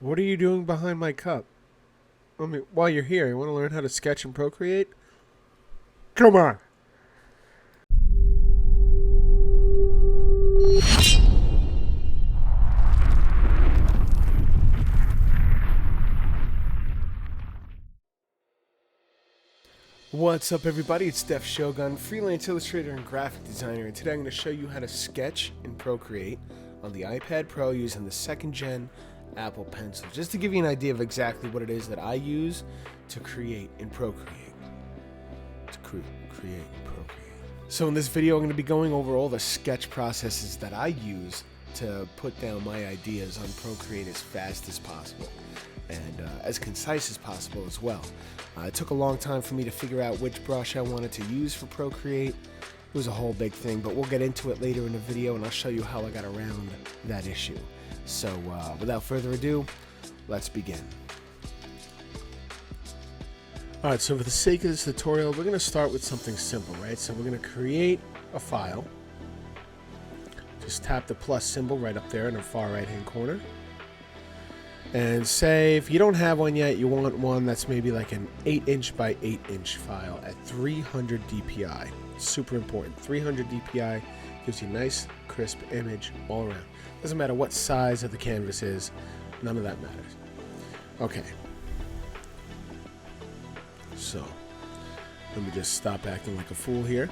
What are you doing behind my cup? I mean, while you're here, you want to learn how to sketch and Procreate? Come on. What's up, everybody? It's Def Shogun, freelance illustrator and graphic designer, and today I'm going to show you how to sketch and Procreate on the iPad Pro using the 2nd gen Apple Pencil, just to give you an idea of exactly what it is that I use to create and Procreate. So in this video, I'm going to be going over all the sketch processes that I use to put down my ideas on Procreate as fast as possible and as concise as possible as well. It took a long time for me to figure out which brush I wanted to use for Procreate. It was a whole big thing, but we'll get into it later in the video and I'll show you how I got around that issue. So without further ado, let's begin. Alright, so for the sake of this tutorial, we're going to start with something simple, right? So we're going to create a file. Just tap the plus symbol right up there in the far right hand corner. And say if you don't have one yet, you want one that's maybe like an 8-inch by 8-inch file at 300 dpi. Super important. 300 dpi gives you a nice, crisp image all around. Doesn't matter what size of the canvas is, none of that matters. Okay. So, let me just stop acting like a fool here.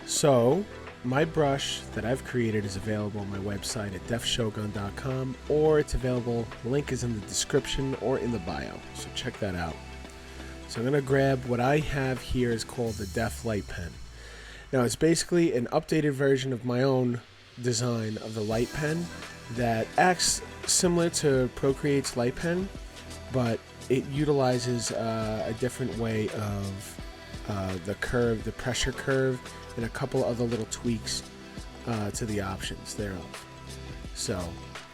So, my brush that I've created is available on my website at defshogun.com, or it's available, the link is in the description or in the bio, so check that out. So I'm going to grab what I have here is called the Def Light Pen. Now it's basically an updated version of my own design of the light pen that acts similar to Procreate's light pen, but it utilizes a different way of the curve, the pressure curve, and a couple other little tweaks to the options thereof. So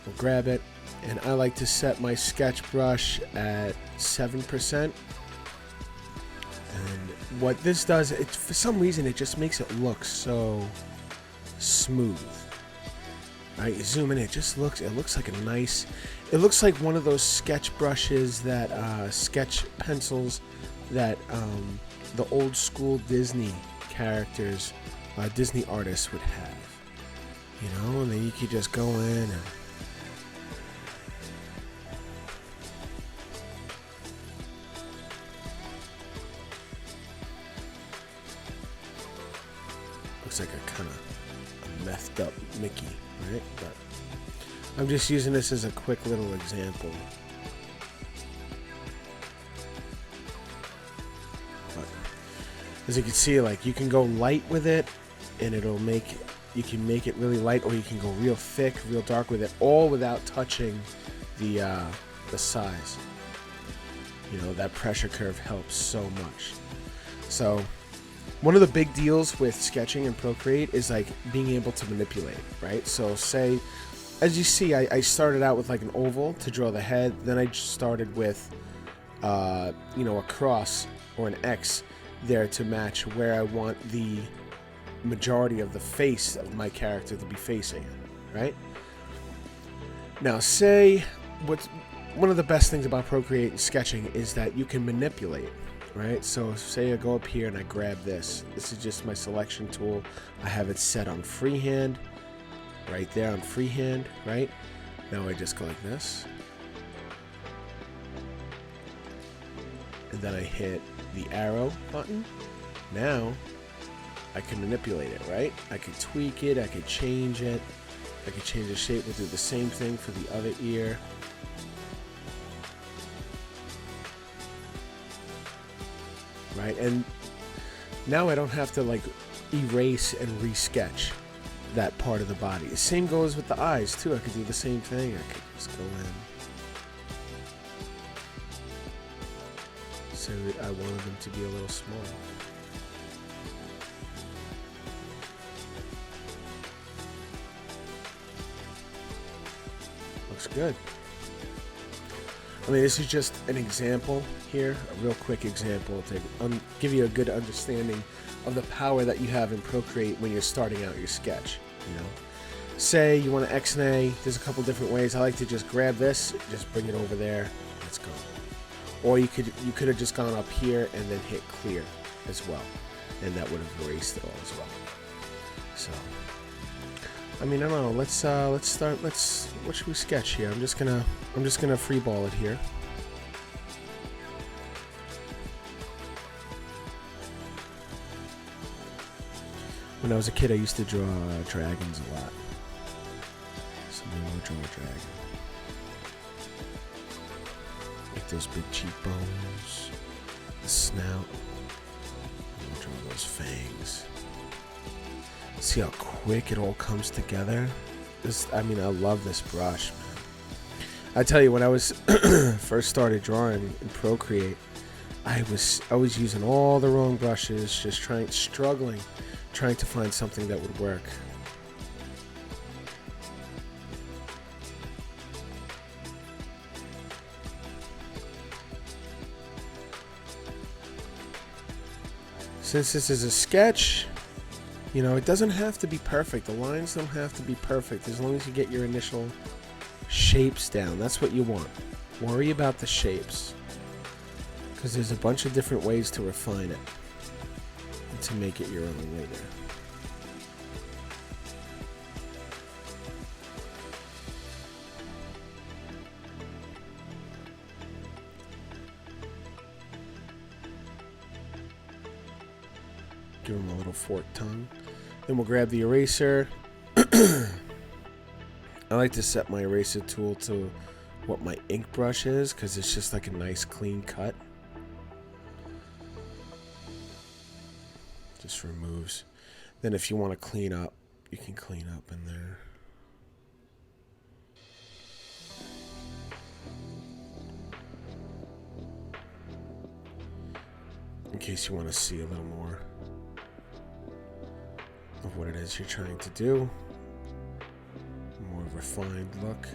we'll grab it, and I like to set my sketch brush at 7%. And what this does, for some reason, it just makes it look so smooth. Right, you zoom in, it looks like a nice, it looks like one of those sketch brushes that, sketch pencils that the old school Disney characters, Disney artists would have. You know, and then you could just go in and looks like a kind of methed up Mickey, right? But I'm just using this as a quick little example. But as you can see, like, you can go light with it and you can make it really light, or you can go real thick, real dark with it, all without touching the size. You know, that pressure curve helps so much. So one of the big deals with sketching and Procreate is like being able to manipulate, right? So say, as you see, I started out with like an oval to draw the head, then I just started with you know, a cross or an X there to match where I want the majority of the face of my character to be facing, right? Now say, one of the best things about Procreate and sketching is that you can manipulate, right? So say I go up here and I grab this. This is just my selection tool. I have it set on freehand, right there on freehand, right? Now I just go like this. And then I hit the arrow button. Now I can manipulate it, right? I could tweak it, I could change it, I could change the shape. We'll do the same thing for the other ear. Right, and now I don't have to like erase and resketch that part of the body. The same goes with the eyes too. I could do the same thing. I could just go in. So I wanted them to be a little small. Looks good. I mean, this is just an example here, a real quick example to give you a good understanding of the power that you have in Procreate when you're starting out your sketch, you know. say you want to X-nay, there's a couple different ways. I like to just grab this, just bring it over there, it's gone. Or you could have just gone up here and then hit clear as well, and that would have erased it all as well. So, I mean, I don't know. Let's start. What should we sketch here? I'm just gonna freeball it here. When I was a kid, I used to draw dragons a lot. So maybe we'll draw a dragon. Like those big cheekbones, the snout. We'll draw those fangs. See how quick it all comes together? I mean, I love this brush, man. I tell you, when I was first started drawing in Procreate, I was using all the wrong brushes, just struggling to find something that would work. Since this is a sketch, you know, it doesn't have to be perfect. The lines don't have to be perfect as long as you get your initial shapes down. That's what you want. Worry about the shapes, because there's a bunch of different ways to refine it and to make it your own later. Give him a little forked tongue. Then we'll grab the eraser. I like to set my eraser tool to what my ink brush is, because it's just like a nice clean cut. Just removes. Then if you want to clean up, you can clean up in there. In case you want to see a little more of what it is you're trying to do. More refined look.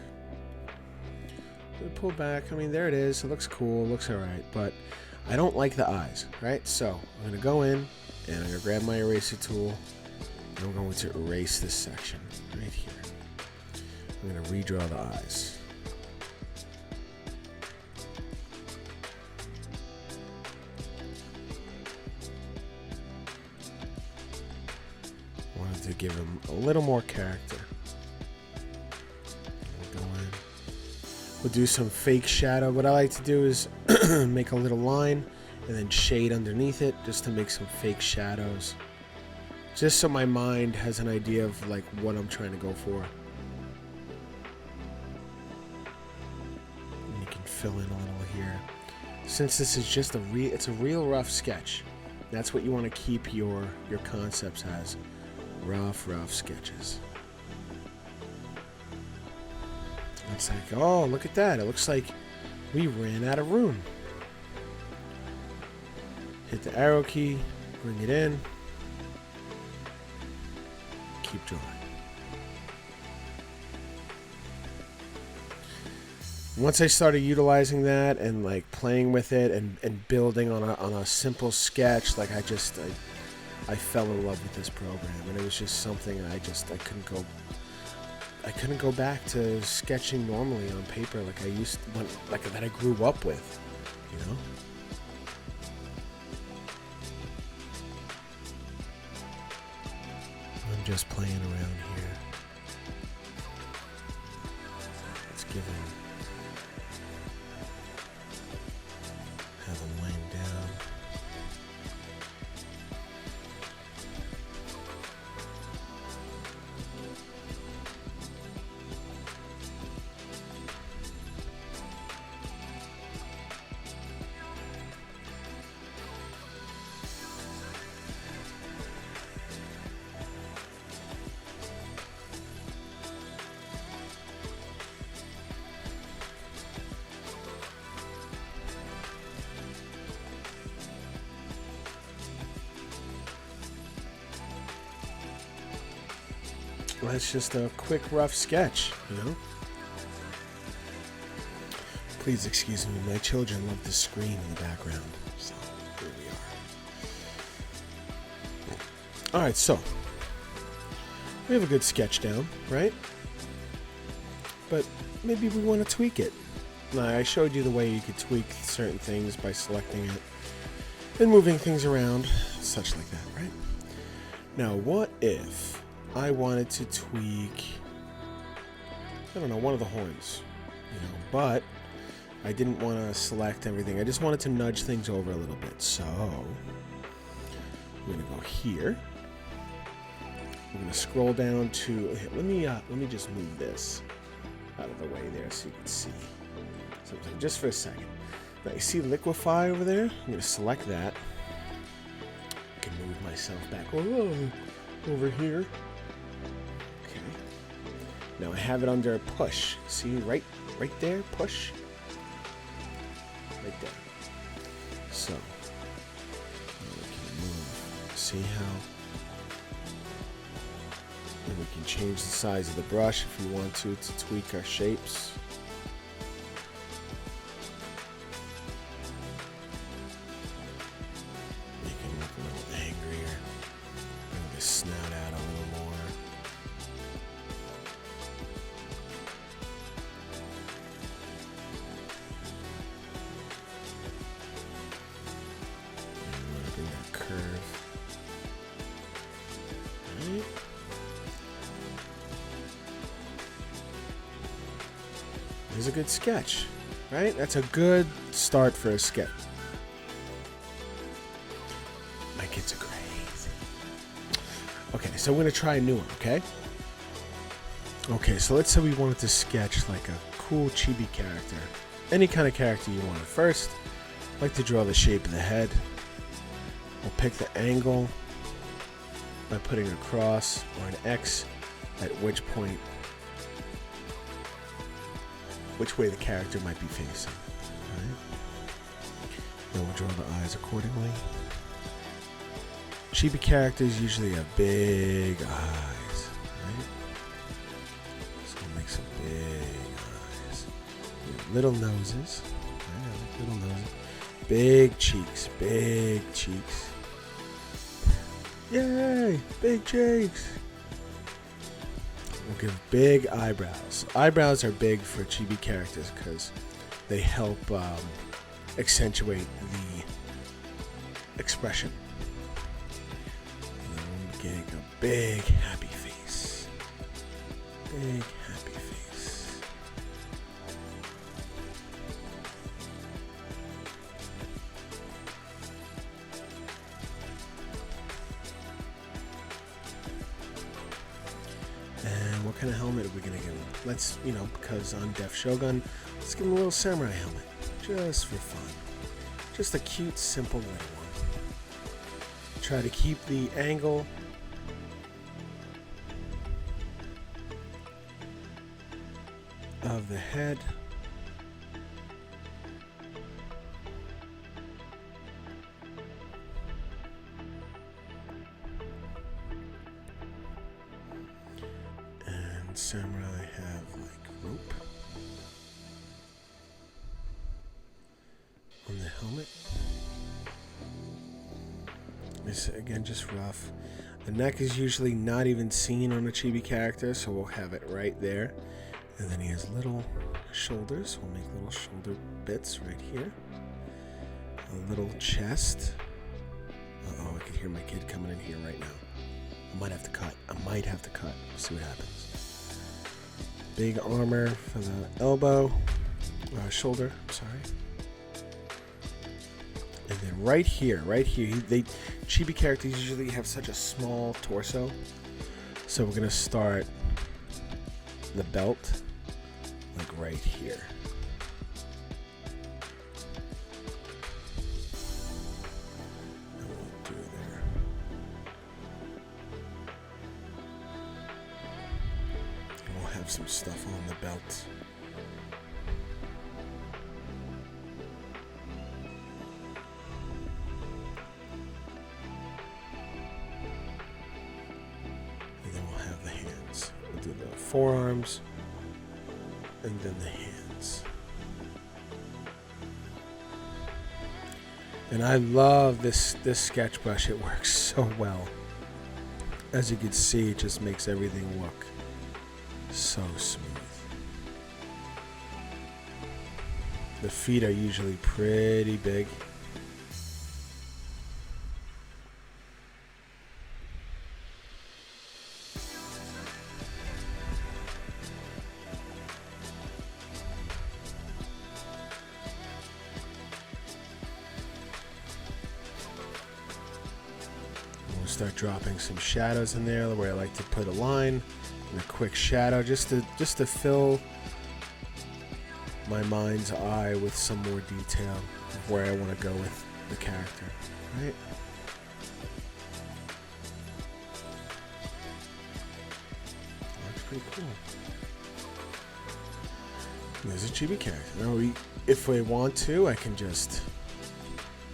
Pull back. I mean, there it is. It looks cool. It looks alright. But I don't like the eyes, right? So I'm going to go in and I'm going to grab my eraser tool. And I'm going to erase this section right here. I'm going to redraw the eyes. Wanted to give him a little more character. We'll go in. We'll do some fake shadow. What I like to do is make a little line and then shade underneath it just to make some fake shadows. Just so my mind has an idea of like what I'm trying to go for. And you can fill in a little here. Since this is just it's a real rough sketch. That's what you want to keep your concepts as. Rough sketches. It's like, oh, look at that. It looks like we ran out of room. Hit the arrow key, bring it in, keep drawing. Once I started utilizing that and like playing with it and building on a simple sketch, like I fell in love with this program, and it was just something I couldn't go back to sketching normally on paper like I used to, like that I grew up with, you know. I'm just playing around here. Let's give him, have him laying down. Well, it's just a quick, rough sketch, you know? Please excuse me, my children love to scream in the background. So, here we are. Alright, so We have a good sketch down, right? But maybe we want to tweak it. Now, I showed you the way you could tweak certain things by selecting it and moving things around, such like that, right? Now, what if I wanted to tweak, I don't know, one of the horns, but I didn't want to select everything. I just wanted to nudge things over a little bit. So I'm going to go here. I'm going to scroll down to, let me just move this out of the way there so you can see something just for a second. Now you see liquefy over there? I'm going to select that. I can move myself back over here. Okay. Now I have it under push. See right there, push. Right there. So we can move. See how? And we can change the size of the brush if we want to tweak our shapes. Make it look a little angrier. Bring the snout out a little more. And we want to bring that curve. Right. Is a good sketch, right? That's a good start for a sketch. My kids are crazy. Okay, so we're gonna try a new one, okay? Okay, so let's say we wanted to sketch like a cool chibi character. Any kind of character you want. First, I'd like to draw the shape of the head. We'll pick the angle by putting a cross or an X at which point which way the character might be facing. Right? Then we'll draw the eyes accordingly. Chibi characters usually have big eyes, right? So we'll make some big eyes. Little noses. Right? Little noses. Big cheeks. Big cheeks. Yay! Big cheeks! We'll give big eyebrows. Eyebrows are big for chibi characters because they help accentuate the expression. And then we'll get a big happy face. Big happy face. And what kind of helmet are we going to give him? Let's, because on Def Shogun, let's give him a little samurai helmet. Just for fun. Just a cute, simple little one. Try to keep the angle of the head samurai have like rope on the helmet. This again just rough. The neck is usually not even seen on a chibi character, so we'll have it right there. And then he has little shoulders. We'll make little shoulder bits right here. A little chest. Uh-oh, I can hear my kid coming in here right now. I might have to cut. We'll see what happens. Big armor for the elbow, shoulder, sorry. And then right here, chibi characters usually have such a small torso. So we're gonna start the belt, like right here. And we'll do there. We'll have some stuff on the belt. And then we'll have the hands. We'll do the forearms and then the hands. And I love this sketch brush. It works so well. As you can see, it just makes everything look so smooth. The feet are usually pretty big. We'll start dropping some shadows in there where I like to put a line and a quick shadow just to fill my mind's eye with some more detail of where I want to go with the character, right? That's pretty cool. There's a Chibi character. Now, if I want to, I can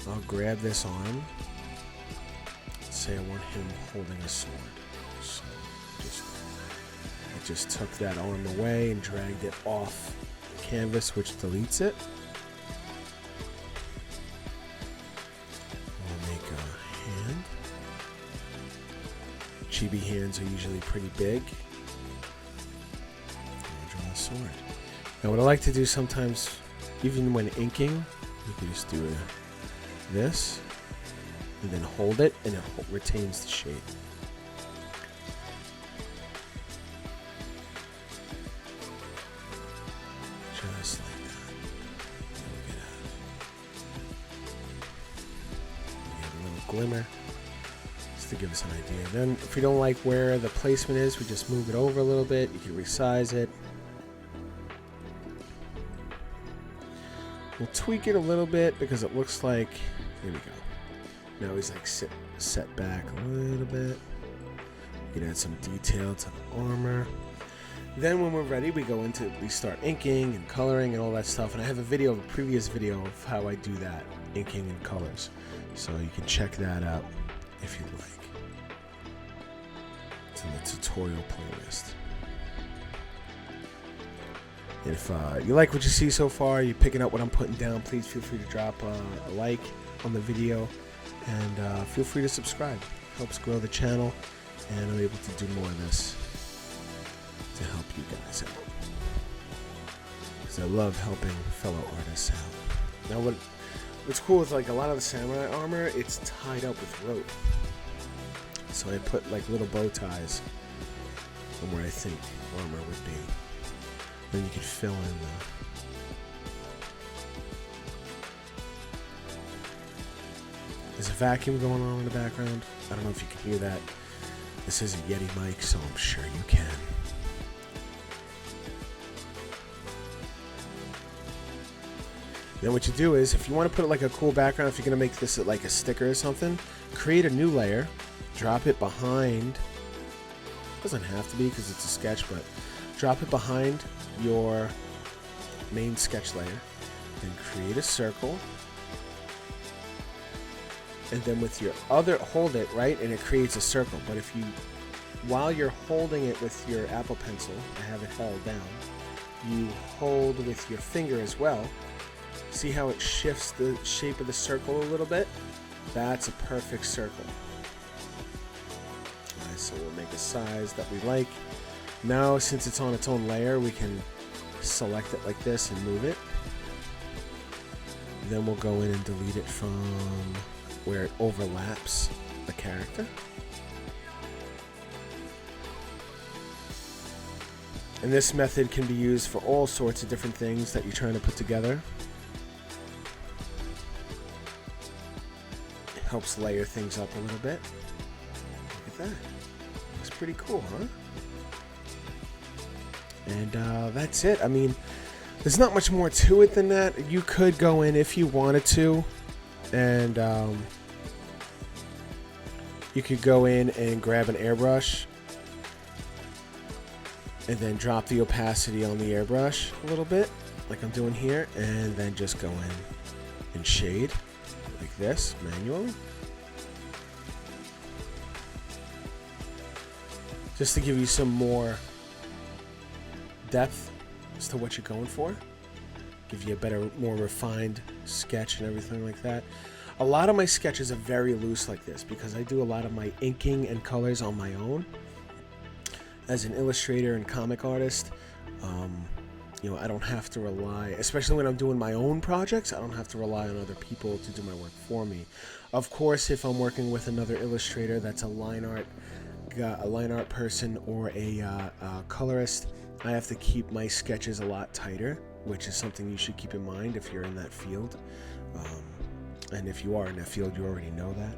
I'll grab this arm. Say I want him holding a sword. So I just took that arm away and dragged it off canvas, which deletes it. We'll make a hand. Chibi hands are usually pretty big. I'll draw a sword. Now, what I like to do sometimes, even when inking, you can just do this, and then hold it, and it retains the shape. Just like that. Look at that. We get a little glimmer, just to give us an idea. Then, if we don't like where the placement is, we just move it over a little bit. You can resize it. We'll tweak it a little bit because it looks like, here we go. Now he's like set back a little bit. We can add some detail to the armor. Then when we're ready, we start inking and coloring and all that stuff. And I have a previous video of how I do that, inking and colors. So you can check that out if you'd like. It's in the tutorial playlist. If you like what you see so far, you're picking up what I'm putting down, please feel free to drop a like on the video, and feel free to subscribe. It helps grow the channel, and I'm able to do more of this to help you guys out, because I love helping fellow artists out. Now what's cool is, like, a lot of the samurai armor, it's tied up with rope, so I put like little bow ties from where I think armor would be. Then you can fill in There's a vacuum going on in the background. I don't know if you can hear that. This is a Yeti mic, so I'm sure you can. Then what you do is, if you want to put like a cool background, if you're going to make this like a sticker or something, create a new layer, drop it behind. Doesn't have to be because it's a sketch, but drop it behind your main sketch layer, then create a circle, and then with your hold it, right, and it creates a circle. But if you, while you're holding it with your Apple Pencil, I have it held down, you hold with your finger as well. See how it shifts the shape of the circle a little bit? That's a perfect circle. Alright, so we'll make a size that we like. Now, since it's on its own layer, we can select it like this and move it. Then we'll go in and delete it from where it overlaps the character. And this method can be used for all sorts of different things that you're trying to put together. It helps layer things up a little bit. Look at that. Looks pretty cool, huh? And that's it. I mean, there's not much more to it than that. You could go in if you wanted to, and you could go in and grab an airbrush and then drop the opacity on the airbrush a little bit, like I'm doing here, and then just go in and shade like this manually, just to give you some more depth as to what you're going for, give you a better, more refined sketch and everything like that. A lot of my sketches are very loose like this because I do a lot of my inking and colors on my own. As an illustrator and comic artist, you know, I don't have to rely, especially when I'm doing my own projects, I don't have to rely on other people to do my work for me. Of course, if I'm working with another illustrator that's a line art person or a colorist, I have to keep my sketches a lot tighter, which is something you should keep in mind if you're in that field. And if you are in that field, you already know that.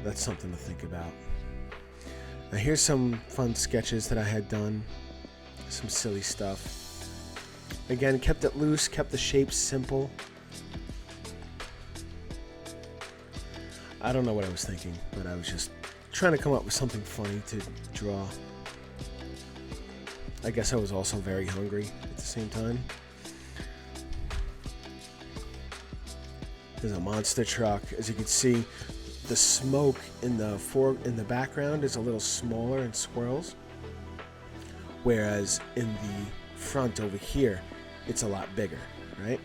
That's something to think about. Now here's some fun sketches that I had done. Some silly stuff. Again, kept it loose, kept the shapes simple. I don't know what I was thinking, but I was just trying to come up with something funny to draw. I guess I was also very hungry at the same time. There's a monster truck. As you can see, the smoke in the background is a little smaller and swirls, whereas in the front over here, it's a lot bigger, right?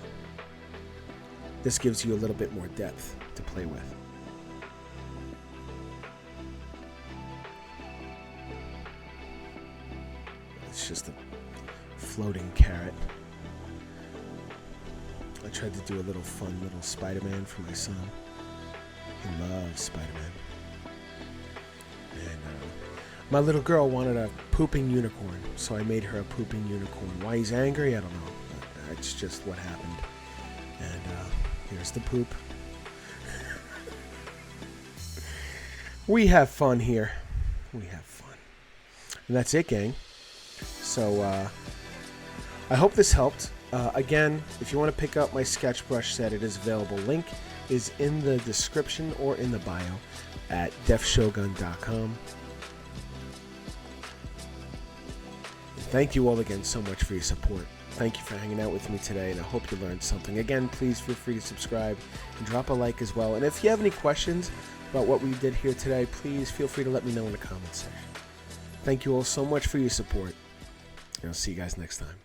This gives you a little bit more depth to play with. It's just a floating carrot. I tried to do a little fun little Spider-Man for my son. He loves Spider-Man. And my little girl wanted a pooping unicorn, so I made her a pooping unicorn. Why he's angry, I don't know. But it's just what happened. And here's the poop. We have fun here. We have fun. And that's it, gang. So I hope this helped. Again, if you want to pick up my sketch brush set, it is available. Link is in the description or in the bio at defshogun.com. Thank you all again so much for your support. Thank you for hanging out with me today, and I hope you learned something. Again, please feel free to subscribe and drop a like as well. And if you have any questions about what we did here today, please feel free to let me know in the comments section. Thank you all so much for your support, and I'll see you guys next time.